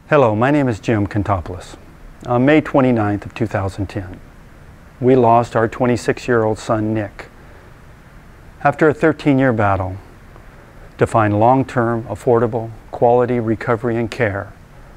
Hello, my name is Jim Contopulos. On May 29th of 2010, we lost our 26-year-old son, Nick, after a 13-year battle to find long-term, affordable, quality recovery and care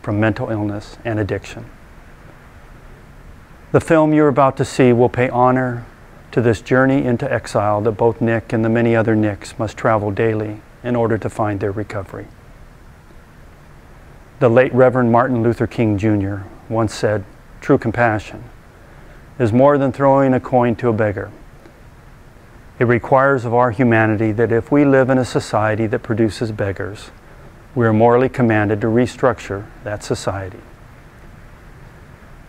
from mental illness and addiction. The film you're about to see will pay honor to this journey into exile that both Nick and the many other Nicks must travel daily in order to find their recovery. The late Reverend Martin Luther King Jr. once said, "True compassion is more than throwing a coin to a beggar. It requires of our humanity that if we live in a society that produces beggars, we are morally commanded to restructure that society."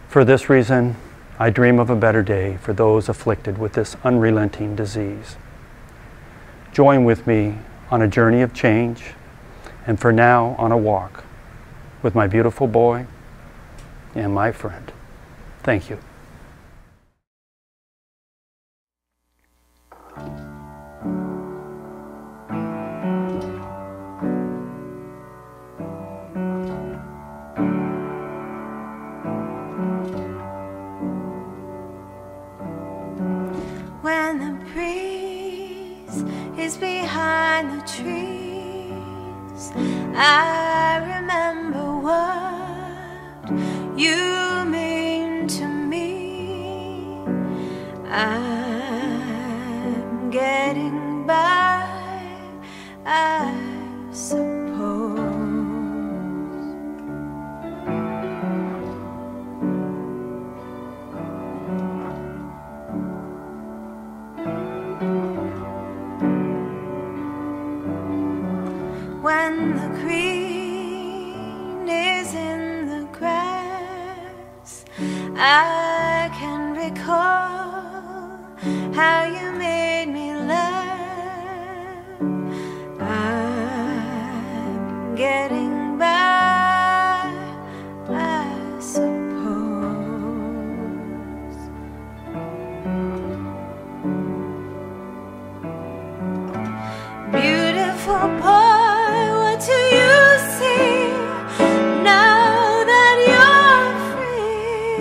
For this reason, I dream of a better day for those afflicted with this unrelenting disease. Join with me on a journey of change, and for now on a walk with my beautiful boy and my friend. Thank you. When the breeze is behind the trees, I remember what you mean to me. I'm getting by, I suppose. When the green is in the grass, I can recall how you made me laugh. I'm getting by, I suppose. Beautiful boy, what do you see now that you're free?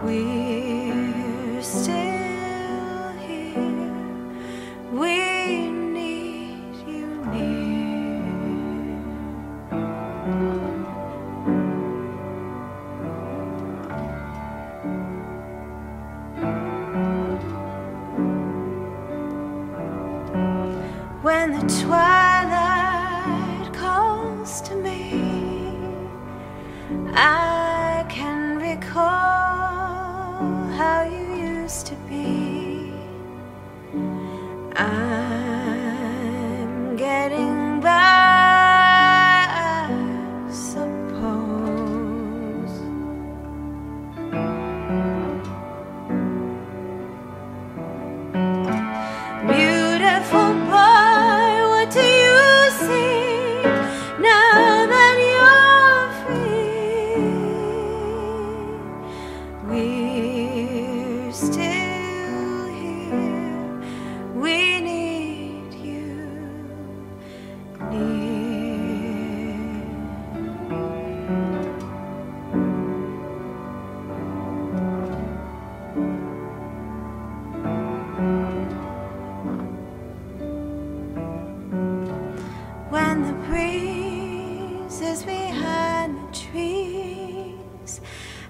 We're still here, we need you near. When the twilight calls to me, I can recall how you used to be. I'm getting by, I suppose. Beautiful boy, what do you see now that you're free? We're still here, we need you near. When the breeze is behind the trees,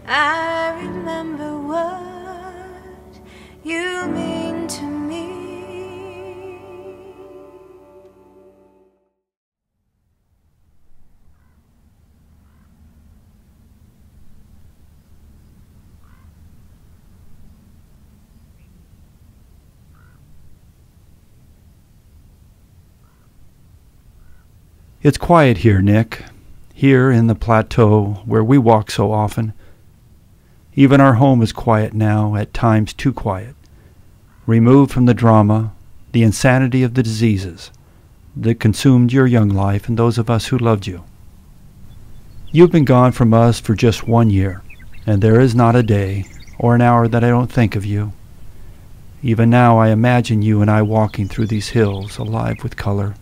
I remember what you mean to me. It's quiet here, Nick, here in the plateau where we walk so often. Even our home is quiet now, at times too quiet, removed from the drama, the insanity of the diseases that consumed your young life and those of us who loved you. You've been gone from us for just 1 year, and there is not a day or an hour that I don't think of you. Even now I imagine you and I walking through these hills, alive with color,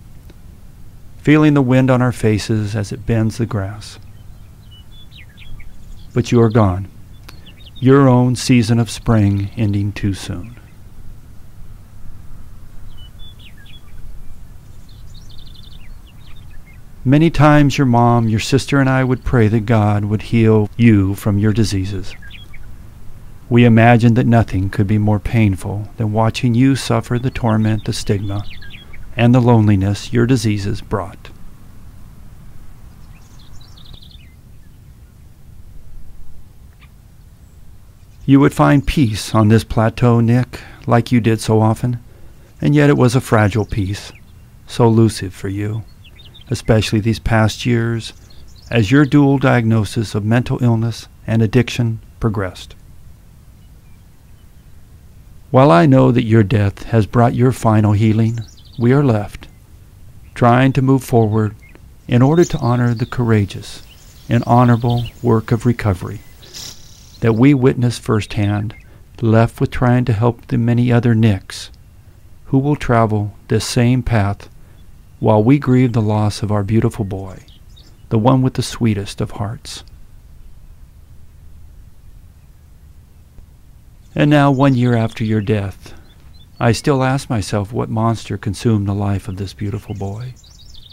feeling the wind on our faces as it bends the grass. But you are gone, your own season of spring ending too soon. Many times your mom, your sister, and I would pray that God would heal you from your diseases. We imagined that nothing could be more painful than watching you suffer the torment, the stigma, and the loneliness your diseases brought. You would find peace on this plateau, Nick, like you did so often, and yet it was a fragile peace, so elusive for you, especially these past years, as your dual diagnosis of mental illness and addiction progressed. While I know that your death has brought your final healing, we are left, trying to move forward in order to honor the courageous and honorable work of recovery that we witnessed firsthand, left with trying to help the many other Nicks who will travel this same path while we grieve the loss of our beautiful boy, the one with the sweetest of hearts. And now, 1 year after your death, I still ask myself what monster consumed the life of this beautiful boy.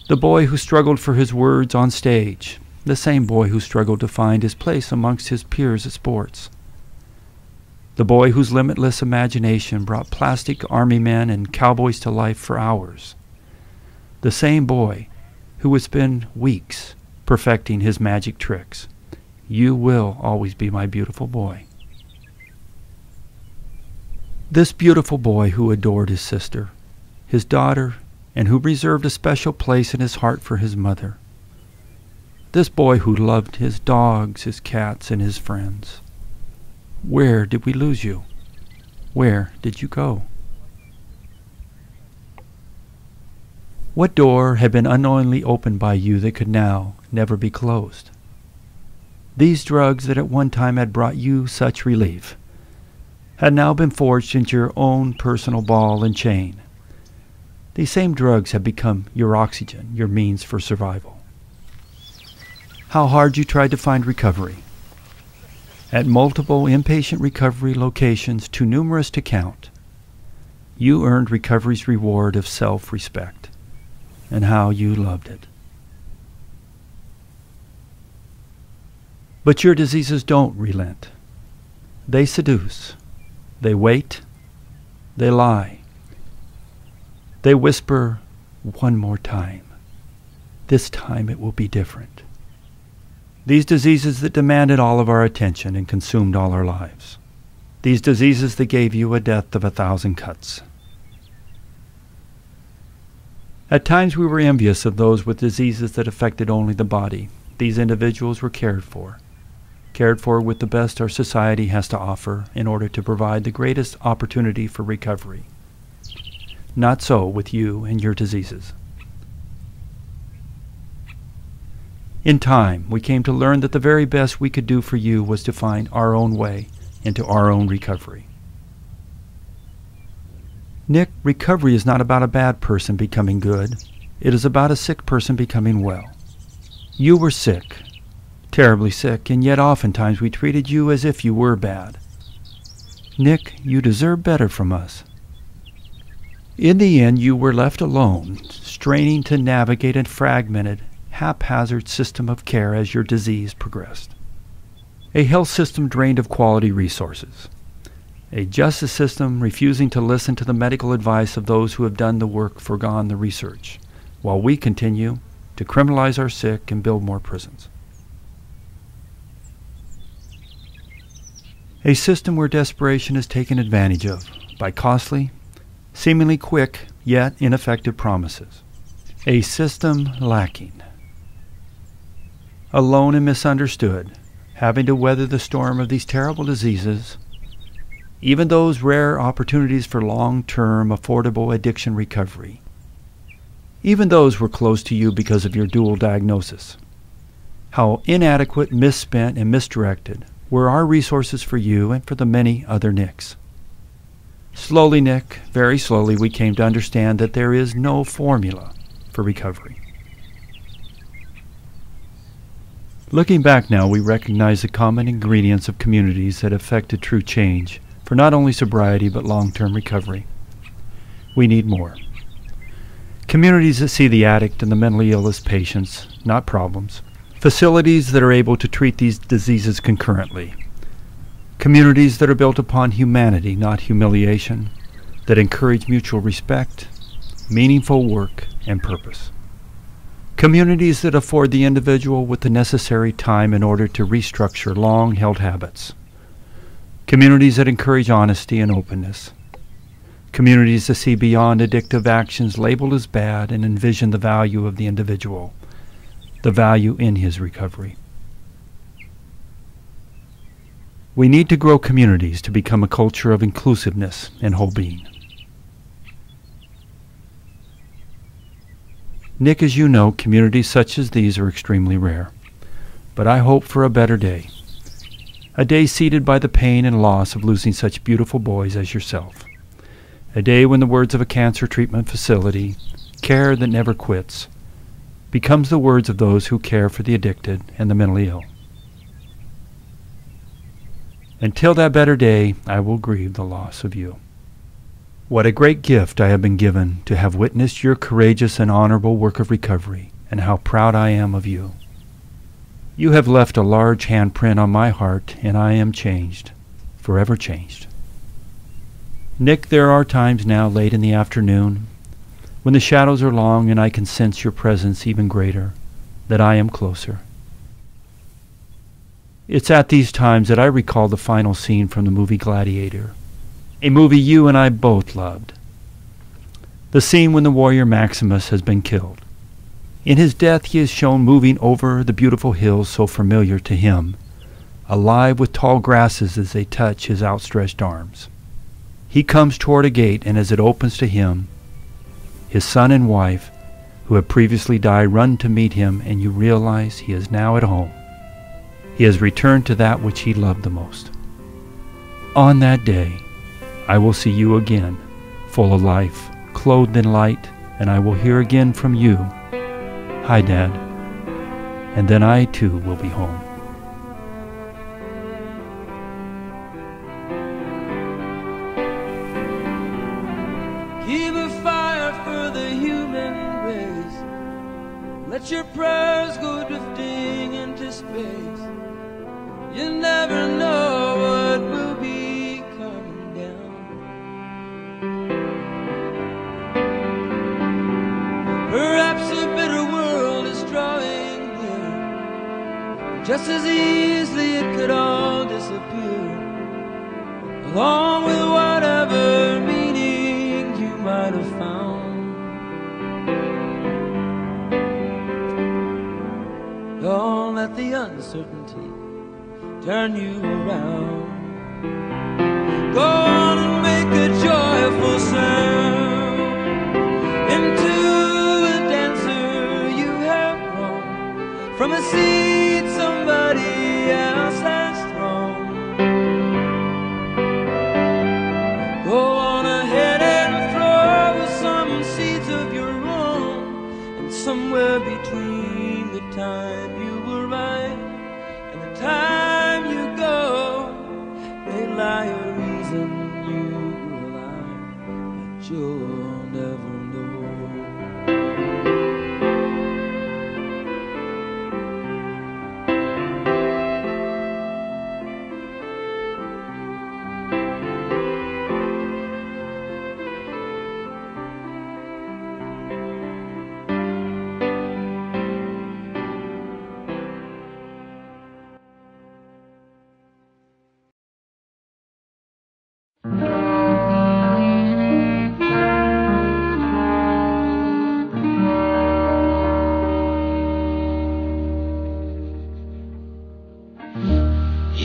The boy who struggled for his words on stage, the same boy who struggled to find his place amongst his peers at sports. The boy whose limitless imagination brought plastic army men and cowboys to life for hours. The same boy who would spend weeks perfecting his magic tricks. You will always be my beautiful boy. This beautiful boy who adored his sister, his daughter, and who reserved a special place in his heart for his mother. This boy who loved his dogs, his cats, and his friends. Where did we lose you? Where did you go? What door had been unknowingly opened by you that could now never be closed? These drugs that at one time had brought you such relief had now been forged into your own personal ball and chain. These same drugs have become your oxygen, your means for survival. How hard you tried to find recovery. At multiple inpatient recovery locations too numerous to count, you earned recovery's reward of self-respect, and how you loved it. But your diseases don't relent. They seduce. They wait. They lie. They whisper, one more time. This time it will be different. These diseases that demanded all of our attention and consumed all our lives. These diseases that gave you a death of 1,000 cuts. At times we were envious of those with diseases that affected only the body. These individuals were cared for with the best our society has to offer in order to provide the greatest opportunity for recovery. Not so with you and your diseases. In time, we came to learn that the very best we could do for you was to find our own way into our own recovery. Nick, recovery is not about a bad person becoming good. It is about a sick person becoming well. You were sick, terribly sick, and yet oftentimes we treated you as if you were bad. Nick, you deserve better from us. In the end, you were left alone, straining to navigate a fragmented, haphazard system of care as your disease progressed. A health system drained of quality resources. A justice system refusing to listen to the medical advice of those who have done the work, forgone the research, while we continue to criminalize our sick and build more prisons. A system where desperation is taken advantage of by costly, seemingly quick, yet ineffective promises. A system lacking. Alone and misunderstood, having to weather the storm of these terrible diseases, even those rare opportunities for long-term, affordable addiction recovery. Even those were close to you because of your dual diagnosis. How inadequate, misspent, and misdirected were our resources for you and for the many other Nicks. Slowly, Nick, very slowly, we came to understand that there is no formula for recovery. Looking back now, we recognize the common ingredients of communities that affected true change for not only sobriety but long-term recovery. We need more. Communities that see the addict and the mentally ill as patients, not problems. Facilities that are able to treat these diseases concurrently. Communities that are built upon humanity, not humiliation, that encourage mutual respect, meaningful work, and purpose. Communities that afford the individual with the necessary time in order to restructure long-held habits. Communities that encourage honesty and openness. Communities that see beyond addictive actions labeled as bad and envision the value of the individual, the value in his recovery. We need to grow communities to become a culture of inclusiveness and whole being. Nick, as you know, communities such as these are extremely rare, but I hope for a better day. A day seated by the pain and loss of losing such beautiful boys as yourself. A day when the words of a cancer treatment facility, care that never quits, becomes the words of those who care for the addicted and the mentally ill. Until that better day, I will grieve the loss of you. What a great gift I have been given to have witnessed your courageous and honorable work of recovery, and how proud I am of you. You have left a large handprint on my heart, and I am changed, forever changed. Nick, there are times now late in the afternoon, when the shadows are long and I can sense your presence even greater, that I am closer. It's at these times that I recall the final scene from the movie Gladiator, a movie you and I both loved. The scene when the warrior Maximus has been killed. In his death he is shown moving over the beautiful hills so familiar to him, alive with tall grasses as they touch his outstretched arms. He comes toward a gate, and as it opens to him, his son and wife, who had previously died, run to meet him, and you realize he is now at home. He has returned to that which he loved the most. On that day, I will see you again, full of life, clothed in light, and I will hear again from you, "Hi, Dad," and then I too will be home. Keep a fire for the human race. Let your prayers go drifting into space. You never know what will be coming down. Perhaps a better world is drawing near. Just as easily it could all disappear, along with whatever meaning you might have found. Don't let the uncertainty turn you around. Go on and make a joyful sound. Into a dancer you have grown, from a seed somebody else has thrown. Go on ahead and throw some seeds of your own, and somewhere between the time you arrive and the time you go, may lie a reason you were alive, but you'll never know.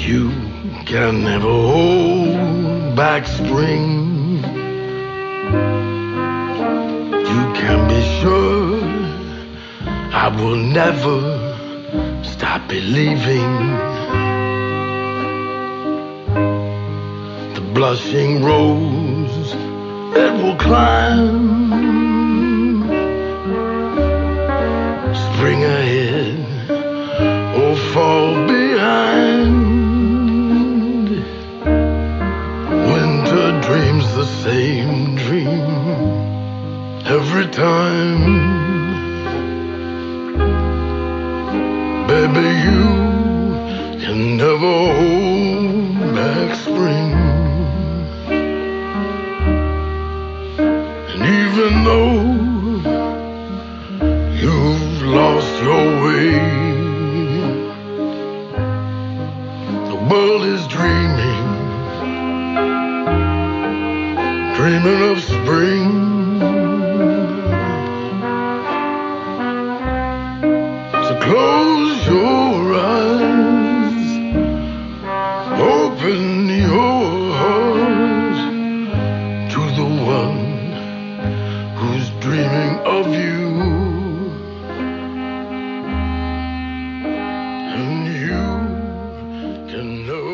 You can never hold back spring. You can be sure I will never stop believing. The blushing rose that will climb, spring ahead, oh fall behind. Winter dreams the same dream every time. Baby, you can never hold back spring. And even though you've lost your way, the world is dreaming, dreaming of spring. So close your eyes, open your heart to the one who's dreaming of you. And you can know